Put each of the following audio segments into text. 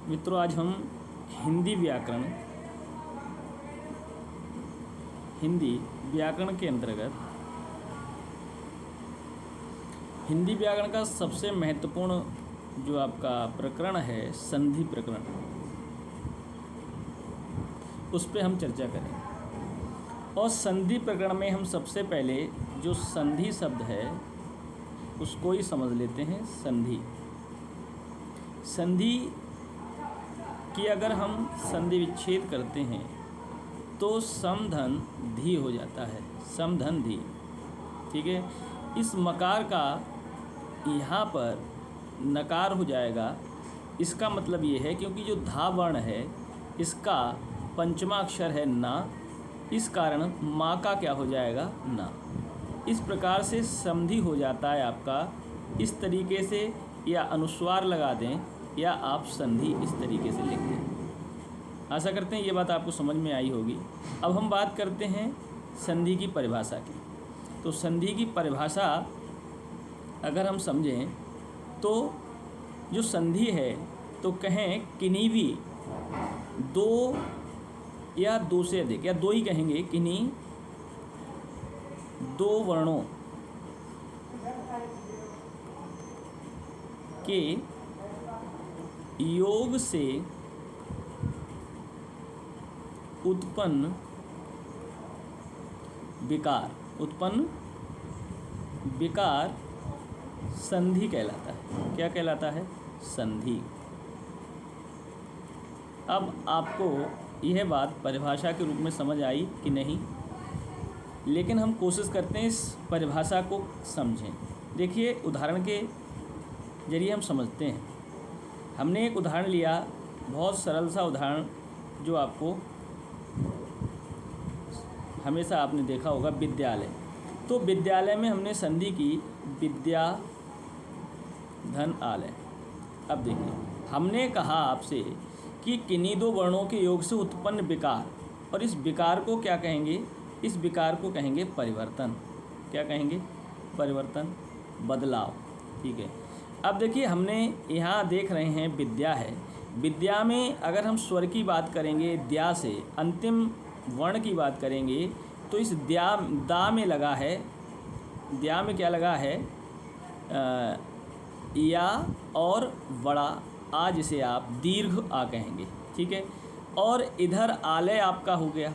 मित्रों, आज हम हिंदी व्याकरण के अंतर्गत हिंदी व्याकरण का सबसे महत्वपूर्ण जो आपका प्रकरण है संधि प्रकरण, उस पर हम चर्चा करें। और संधि प्रकरण में हम सबसे पहले जो संधि शब्द है उसको ही समझ लेते हैं। संधि कि अगर हम संधि विच्छेद करते हैं तो समधन धी हो जाता है, समधन धी। ठीक है, इस मकार का यहाँ पर नकार हो जाएगा। इसका मतलब ये है क्योंकि जो धा वर्ण है इसका पंचमा अक्षर है ना, इस कारण माँ का क्या हो जाएगा ना। इस प्रकार से समधि हो जाता है आपका। इस तरीके से या अनुस्वार लगा दें या आप संधि इस तरीके से लिख दें। आशा करते हैं ये बात आपको समझ में आई होगी। अब हम बात करते हैं संधि की परिभाषा की। तो संधि की परिभाषा अगर हम समझें तो जो संधि है तो कहें किन्हीं भी दो या दो से अधिक या दो ही कहेंगे, किन्हीं दो वर्णों के योग से उत्पन्न विकार संधि कहलाता है। क्या कहलाता है? संधि। अब आपको यह बात परिभाषा के रूप में समझ आई कि नहीं, लेकिन हम कोशिश करते हैं इस परिभाषा को समझें। देखिए, उदाहरण के जरिए हम समझते हैं। हमने एक उदाहरण लिया, बहुत सरल सा उदाहरण जो आपको हमेशा आपने देखा होगा, विद्यालय। तो विद्यालय में हमने संधि की विद्या धन आलय। अब देखिए, हमने कहा आपसे कि किन्हीं दो वर्णों के योग से उत्पन्न विकार, और इस विकार को क्या कहेंगे? इस विकार को कहेंगे परिवर्तन। क्या कहेंगे? परिवर्तन, बदलाव। ठीक है। अब देखिए, हमने यहाँ देख रहे हैं विद्या है। विद्या में अगर हम स्वर की बात करेंगे, द्या से अंतिम वर्ण की बात करेंगे तो इस दा में लगा है, द्या में क्या लगा है? या और बड़ा आ, जिसे आप दीर्घ आ कहेंगे। ठीक है। और इधर आलय आपका हो गया।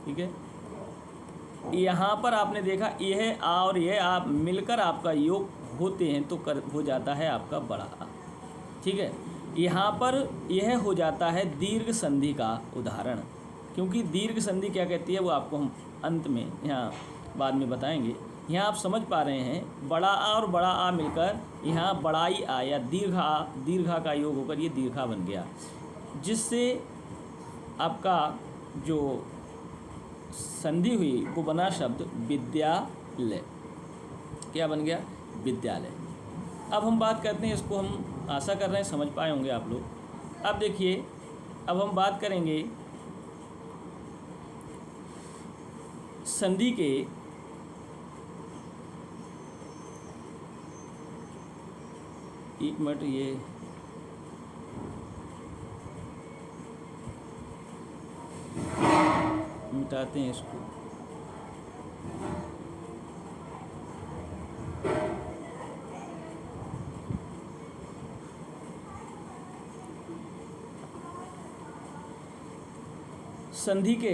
ठीक है। यहाँ पर आपने देखा यह आ और यह आ मिलकर आपका योग होते हैं तो हो जाता है आपका बड़ा आ। ठीक है। यहाँ पर यह हो जाता है दीर्घ संधि का उदाहरण, क्योंकि दीर्घ संधि क्या कहती है वो आपको हम अंत में यहाँ बाद में बताएंगे। यहाँ आप समझ पा रहे हैं, बड़ा आ और बड़ा आ मिलकर यहाँ बड़ाई आ या दीर्घा का योग होकर ये दीर्घा बन गया, जिससे आपका जो संधि हुई वो बना शब्द विद्यालय। क्या बन गया? विद्यालय। अब हम बात करते हैं, इसको हम आशा कर रहे हैं समझ पाए होंगे आप लोग। अब देखिए, अब हम बात करेंगे संधि के एक मिनट, ये मिटाते हैं इसको। संधि के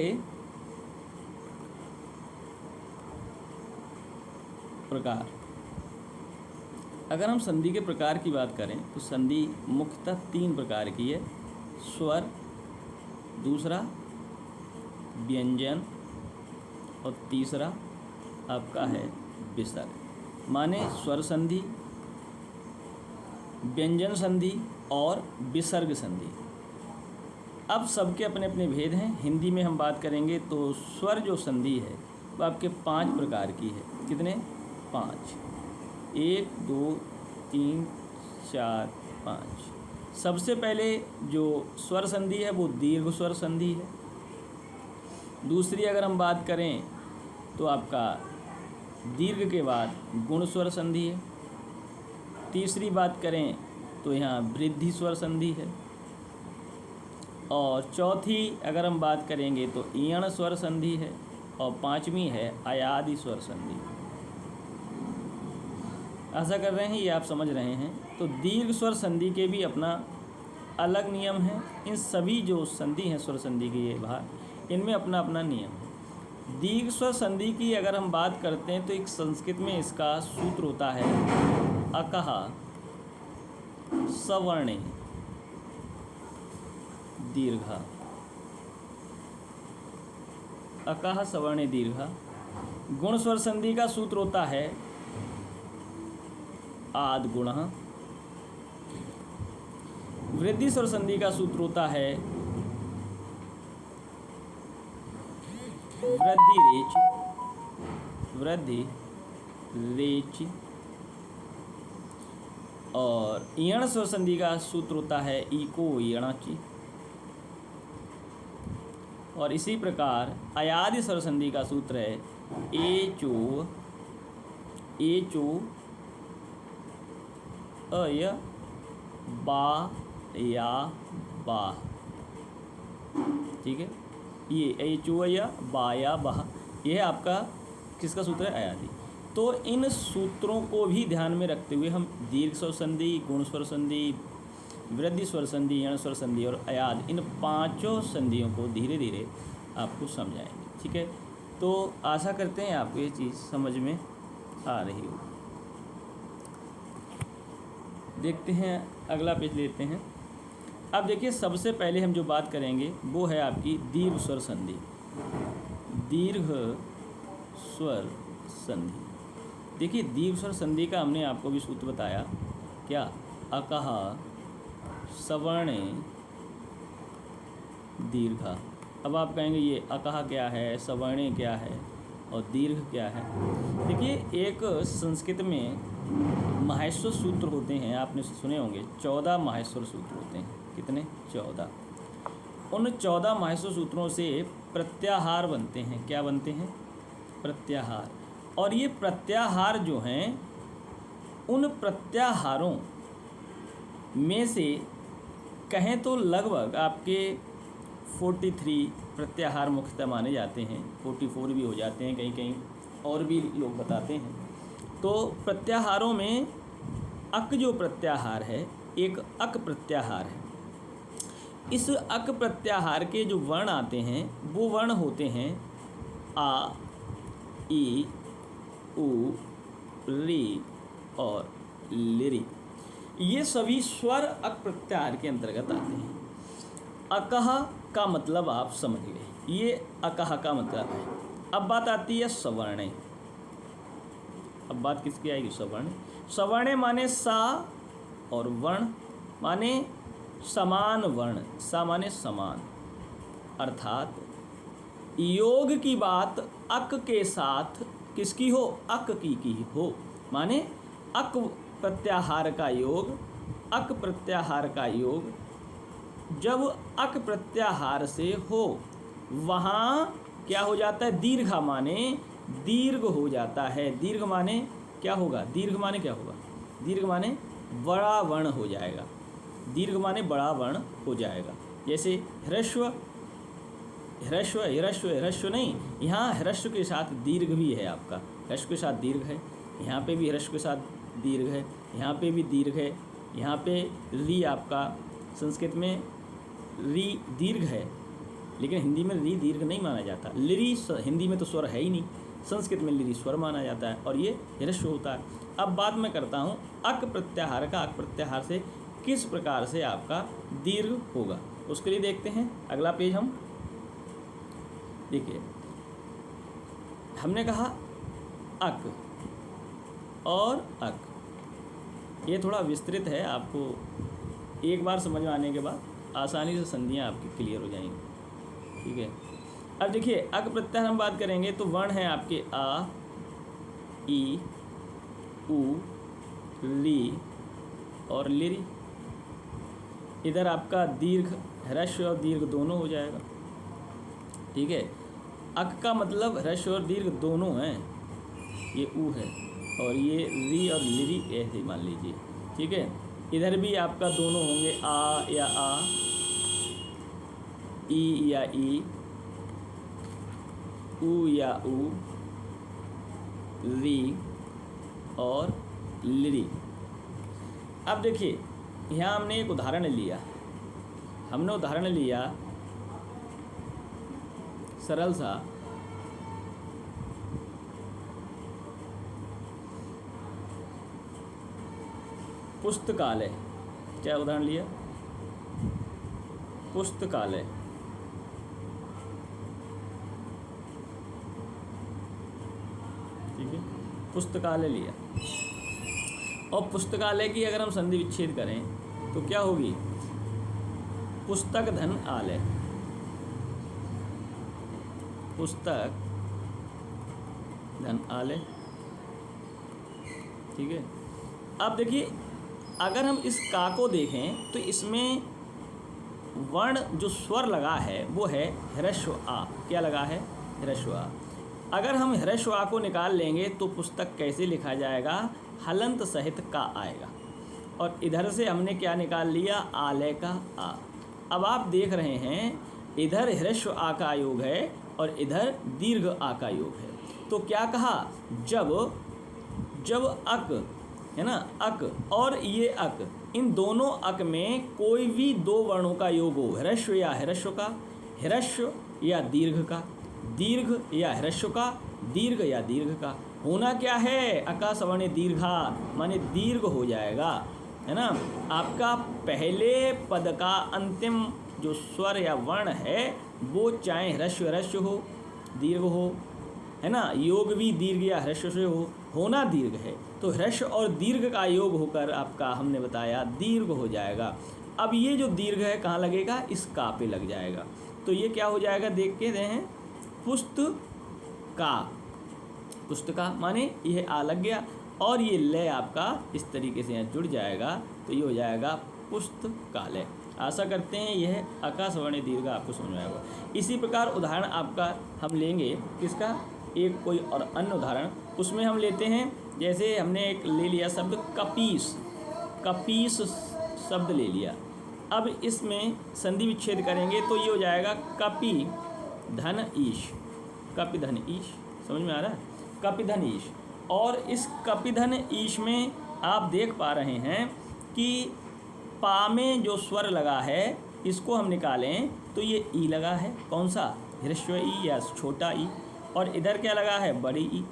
प्रकार, अगर हम संधि के प्रकार की बात करें तो संधि मुख्यतः तीन प्रकार की है। स्वर, दूसरा व्यंजन और तीसरा आपका है विसर्ग। माने स्वर संधि, व्यंजन संधि और विसर्ग संधि। अब सबके अपने अपने भेद हैं। हिंदी में हम बात करेंगे तो स्वर जो संधि है वो आपके 5 प्रकार की है। कितने? 5। 1 2 3 4 5। सबसे पहले जो स्वर संधि है वो दीर्घ स्वर संधि है। दूसरी अगर हम बात करें तो आपका दीर्घ के बाद गुण स्वर संधि है। तीसरी बात करें तो यहाँ वृद्धि स्वर संधि है। और चौथी अगर हम बात करेंगे तो ईयण स्वर संधि है, और पांचवी है अयादि स्वर संधि। आशा कर रहे हैं ये आप समझ रहे हैं। तो दीर्घ स्वर संधि के भी अपना अलग नियम है। इन सभी जो संधि हैं स्वर संधि के ये भाग, इनमें अपना अपना नियम है। दीर्घ स्वर संधि की अगर हम बात करते हैं तो एक संस्कृत में इसका सूत्र होता है अकः सवर्णे दीर्घा। अकः सवर्णे दीर्घा। गुण स्वर संधि का सूत्र होता है आद गुणः। वृद्धि स्वर संधि का सूत्र होता है वृद्धि रेच, वृद्धि रेच। और ईयण स्वर संधि का सूत्र होता है इको ईयणाचि। और इसी प्रकार अयादि स्वर संधि का सूत्र है एचो अय बा या बा। ठीक है, ये एचो या बा या बा, ये है आपका किसका सूत्र है? अयादि। तो इन सूत्रों को भी ध्यान में रखते हुए हम दीर्घ स्वर संधि, गुण स्वर संधि, वृद्धि स्वर संधि, ईयण स्वर संधि और अयाद, इन पांचों संधियों को धीरे धीरे आपको समझाएंगे। ठीक है, तो आशा करते हैं आपको ये चीज़ समझ में आ रही हो। देखते हैं अगला पेज लेते हैं। अब देखिए सबसे पहले हम जो बात करेंगे वो है आपकी दीर्घ स्वर संधि। दीर्घ स्वर संधि, देखिए दीर्घ स्वर संधि का हमने आपको भी सूत्र बताया क्या? अकः सवर्णे दीर्घा। अब आप कहेंगे ये अकः क्या है, सवर्णे क्या है और दीर्घ क्या है? देखिए एक संस्कृत में माहेश्वर सूत्र होते हैं, आपने सुने होंगे 14 माहेश्वर सूत्र होते हैं। कितने? 14। उन 14 माहेश्वर सूत्रों से प्रत्याहार बनते हैं। क्या बनते हैं? प्रत्याहार। और ये प्रत्याहार जो हैं, उन प्रत्याहारों में से कहें तो लगभग आपके 43 प्रत्याहार मुख्यतः माने जाते हैं। 44 भी हो जाते हैं, कहीं कहीं और भी लोग बताते हैं। तो प्रत्याहारों में अक जो प्रत्याहार है, एक अक प्रत्याहार है। इस अक प्रत्याहार के जो वर्ण आते हैं वो वर्ण होते हैं आ, ई, उ, री और लिरी। ये सभी स्वर अक प्रत्याहार के अंतर्गत आते हैं। अकः का मतलब आप समझ गए, ये अकः का मतलब है। अब बात आती है सवर्णे। अब बात किसकी आएगी? सवर्ण। सवर्णे माने सा और वर्ण माने समान वर्ण। सा माने समान, अर्थात योग की बात अक के साथ किसकी हो? अक की हो। माने अक प्रत्याहार का योग, अक प्रत्याहार का योग जब अक प्रत्याहार से हो वहाँ क्या हो जाता है? दीर्घा माने दीर्घ हो जाता है। दीर्घ माने क्या होगा? दीर्घ माने क्या होगा? दीर्घ माने बड़ा वर्ण हो जाएगा। दीर्घ माने बड़ा वर्ण हो जाएगा। जैसे ह्रस्व, ह्रस्व ह्रस्व ह्रस्व नहीं, यहाँ ह्रस्व के साथ दीर्घ भी है आपका। ह्रस्व के साथ दीर्घ है, यहाँ पे भी ह्रस्व के साथ दीर्घ है, यहाँ पे भी दीर्घ है, यहाँ पे री आपका संस्कृत में री दीर्घ है, लेकिन हिंदी में री दीर्घ नहीं माना जाता। लिरी हिंदी में तो स्वर है ही नहीं, संस्कृत में लिरी स्वर माना जाता है और ये ह्रस्व होता है। अब बात मैं करता हूँ अक प्रत्याहार का। अक प्रत्याहार से किस प्रकार से आपका दीर्घ होगा, उसके लिए देखते हैं अगला पेज। हम देखिए, हमने कहा अक और अक, ये थोड़ा विस्तृत है, आपको एक बार समझ में आने के बाद आसानी से संधियाँ आपकी क्लियर हो जाएंगी। ठीक है, अब देखिए अक प्रत्याहार हम बात करेंगे तो वर्ण है आपके आ, ई, उ, ली और लिरी। इधर आपका दीर्घ, ह्रस्व और दीर्घ दोनों हो जाएगा। ठीक है, अक का मतलब ह्रस्व और दीर्घ दोनों हैं। ये उ है और ये री और लिरी ऐसे मान लीजिए। ठीक है, इधर भी आपका दोनों होंगे आ या आ, ई या ई, ऊ या ऊ, री और लिरी। अब देखिए यहाँ हमने एक उदाहरण लिया, सरल सा, पुस्तकालय। क्या उदाहरण लिया? पुस्तकालय। ठीक है, पुस्तकालय लिया। और पुस्तकालय की अगर हम संधि विच्छेद करें तो क्या होगी? पुस्तक धन आलय। पुस्तक धन आलय। ठीक है। अब देखिए अगर हम इस का को देखें तो इसमें वर्ण जो स्वर लगा है वो है ह्रस्व आ। क्या लगा है? ह्रस्व आ। अगर हम ह्रस्व आ को निकाल लेंगे तो पुस्तक कैसे लिखा जाएगा? हलंत सहित का आएगा। और इधर से हमने क्या निकाल लिया? आलय का आ। अब आप देख रहे हैं इधर ह्रस्व आ का योग है और इधर दीर्घ आ का योग है। तो क्या कहा? जब अक है ना, अक और ये अक, इन दोनों अक में कोई भी दो वर्णों का योग हो, ह्रस्व या ह्रस्व का, ह्रस्व या दीर्घ का, दीर्घ या ह्रस्व का, दीर्घ या दीर्घ का, होना क्या है? अका सवर्ण दीर्घा, माने दीर्घ हो जाएगा, है ना। आपका पहले पद का अंतिम जो स्वर या वर्ण है वो चाहे ह्रस्व हो, दीर्घ हो, है ना, योग भी दीर्घ या ह्रस्व से हो, होना दीर्घ है। तो ह्रस्व और दीर्घ का योग होकर आपका हमने बताया दीर्घ हो जाएगा। अब ये जो दीर्घ है कहाँ लगेगा? इस का पे लग जाएगा। तो ये क्या हो जाएगा? देख के रहे हैं, पुस्तका, पुस्तका माने यह आ लग गया और ये लय आपका इस तरीके से यहाँ जुड़ जाएगा। तो ये हो जाएगा पुस्तकालय। आशा करते हैं यह अका सवर्ण दीर्घ आपको समझ में आएगा। इसी प्रकार उदाहरण आपका हम लेंगे किसका? एक कोई और अन्य उदाहरण उसमें हम लेते हैं, जैसे हमने एक ले लिया शब्द कपीस, कपीस शब्द ले लिया। अब इसमें संधि विच्छेद करेंगे तो ये हो जाएगा कपि धन ईश, कपि धन ईश। समझ में आ रहा है? कपि धन ईश। और इस कपि धन ईश में आप देख पा रहे हैं कि पा में जो स्वर लगा है इसको हम निकालें तो ये ई लगा है। कौन सा? ह्रस्व ई या छोटा ई। और इधर क्या लगा है? बड़ी ई।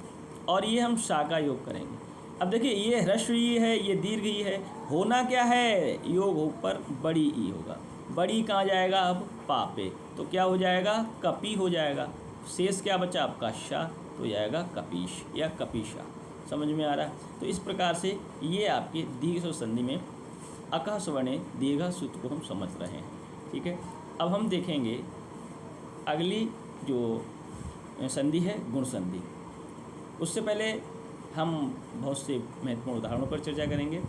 और ये हम शा का योग करेंगे। अब देखिए ये ह्रस्व ई है, ये दीर्घ ई है, होना क्या है? योग ऊपर बड़ी ई होगा। बड़ी कहाँ जाएगा? अब पा पे। तो क्या हो जाएगा? कपि हो जाएगा। शेष क्या बचा आपका? शा। तो जाएगा कपीश या कपीशा। समझ में आ रहा है? तो इस प्रकार से ये आपके दीर्घ संधि में अका सवर्ण दीर्घ सूत्र को हम समझ रहे हैं। ठीक है। अब हम देखेंगे अगली जो संधि है गुण संधि। उससे पहले हम बहुत से महत्वपूर्ण उदाहरणों पर चर्चा करेंगे।